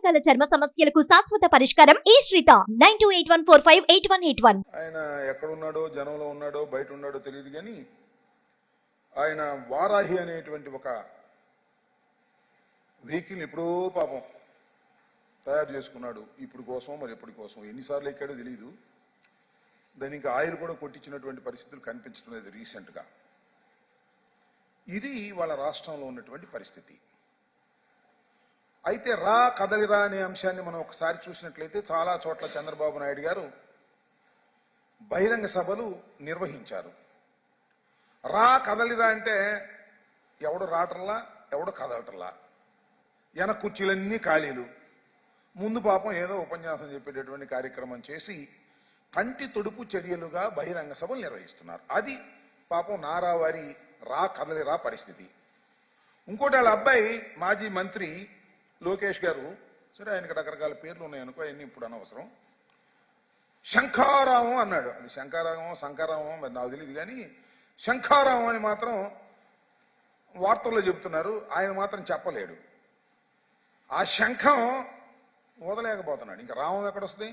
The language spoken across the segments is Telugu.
రకాల చర్మ సమస్యలకు శాశ్వత పరిష్కారం ఈ శ్రీత 9281458181. ఆయన ఎక్కడ ఉన్నాడో, జనంలో ఉన్నాడో, బయట ఉన్నాడో తెలియదు కానీ ఆయన వారాహి అనేటువంటి ఒక వెహికల్ ఎప్పుడో పాపం తయారు చేసుకున్నాడు. ఇప్పుడు కోసం మరి ఎప్పటి కోసం ఎన్నిసార్లు ఎక్కాడో తెలియదు. దాని ఇంకా ఆయిల్ కూడా కొట్టించినటువంటి పరిస్థితులు కనిపించడం లేదు రీసెంట్గా. ఇది వాళ్ళ రాష్ట్రంలో ఉన్నటువంటి పరిస్థితి. అయితే రా కదలిరా అనే అంశాన్ని మనం ఒకసారి చూసినట్లయితే చాలా చోట్ల చంద్రబాబు నాయుడు గారు బహిరంగ సభలు నిర్వహించారు. రా కదలిరా అంటే ఎవడు రావటంలా, ఎవడు కదలటంలా, వెనక కుర్చీలన్నీ ఖాళీలు, ముందు పాపం ఏదో ఉపన్యాసం చెప్పేటటువంటి కార్యక్రమం చేసి కంటి తొడుపు చర్యలుగా బహిరంగ సభలు నిర్వహిస్తున్నారు. అది పాపం నారావారి రా కదలిరా పరిస్థితి. ఇంకోటి వాళ్ళ అబ్బాయి మాజీ మంత్రి లోకేష్ గారు, సరే ఆయనకి రకరకాల పేర్లు ఉన్నాయనుకో, అవన్నీ ఇప్పుడు అనవసరం, శంఖారావం అన్నాడు. అది శంఖారావం మరి నాకు తెలియదు కానీ శంఖారావం అని మాత్రం వార్తల్లో చెబుతున్నారు. ఆయన మాత్రం చెప్పలేడు. ఆ శంఖం ఊదలేకపోతున్నాడు. ఇంకా రావం ఎక్కడొస్తుంది?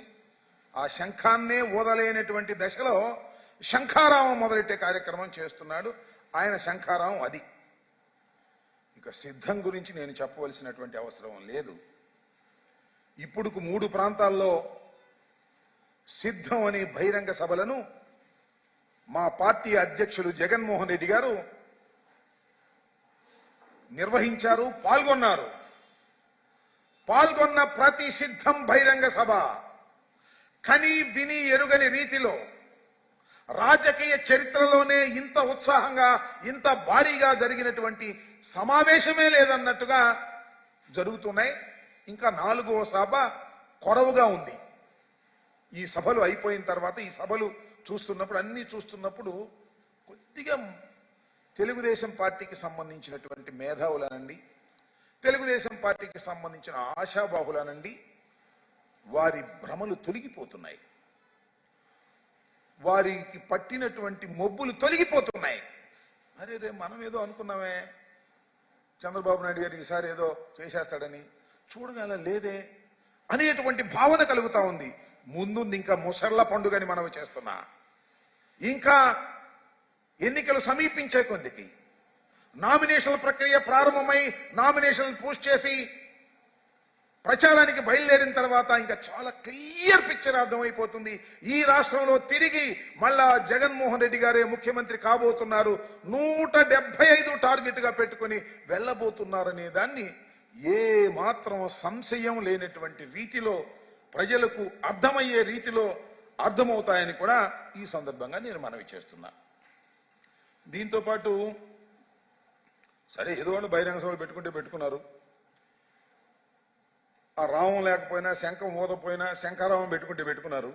ఆ శంఖాన్నే ఊదలేనటువంటి దశలో శంఖారావం మొదలెట్టే కార్యక్రమం చేస్తున్నాడు ఆయన. శంఖారావం అది. ఇక సిద్ధం గురించి నేను చెప్పవలసినటువంటి అవసరం లేదు. ఇప్పుడు 3 ప్రాంతాల్లో సిద్ధం అనే బహిరంగ సభలను మా పార్టీ అధ్యక్షులు జగన్మోహన్ రెడ్డి గారు నిర్వహించారు, పాల్గొన్నారు. పాల్గొన్న ప్రతి సిద్ధం బహిరంగ సభ కని విని ఎరుగని రీతిలో రాజకీయ చరిత్రలోనే ఇంత ఉత్సాహంగా, ఇంత భారీగా జరిగినటువంటి సమావేశమే లేదన్నట్టుగా జరుగుతున్నాయి. ఇంకా 4వ సభ కొరవుగా ఉంది. ఈ సభలు అయిపోయిన తర్వాత ఈ సభలు చూస్తున్నప్పుడు, అన్ని చూస్తున్నప్పుడు కొద్దిగా తెలుగుదేశం పార్టీకి సంబంధించినటువంటి మేధావులనండి, తెలుగుదేశం పార్టీకి సంబంధించిన ఆశాబాహులనండి, వారి భ్రమలు తొలగిపోతున్నాయి. వారికి పట్టినటువంటి మొబ్బులు తొలగిపోతున్నాయి. అరే రే మనం ఏదో అనుకున్నామే, చంద్రబాబు నాయుడు గారు ఈసారి ఏదో చేసేస్తాడని, చూడగల లేదే అనేటువంటి భావన కలుగుతా ఉంది. ముందుంది ఇంకా ముసళ్ల పండుగని మనవి చేస్తున్నా. ఇంకా ఎన్నికలు సమీపించే కొద్దికి నామినేషన్ల ప్రక్రియ ప్రారంభమై నామినేషన్లు పూర్తి చేసి ప్రచారానికి బయలుదేరిన తర్వాత ఇంకా చాలా క్లియర్ పిక్చర్ అర్థమైపోతుంది. ఈ రాష్ట్రంలో తిరిగి మళ్ళా జగన్మోహన్ రెడ్డి గారే ముఖ్యమంత్రి కాబోతున్నారు, 175 టార్గెట్ గా పెట్టుకుని వెళ్ళబోతున్నారనే దాన్ని ఏ మాత్రం సంశయం లేనటువంటి రీతిలో, ప్రజలకు అర్థమయ్యే రీతిలో అర్థమవుతాయని కూడా ఈ సందర్భంగా నేను మనవి చేస్తున్నా. దీంతో పాటు సరే ఏదో వాళ్ళు బహిరంగ సభలు పెట్టుకున్నారు. ఆ రావం లేకపోయినా, శంఖం ఊదపోయినా శంఖారావం పెట్టుకున్నారు.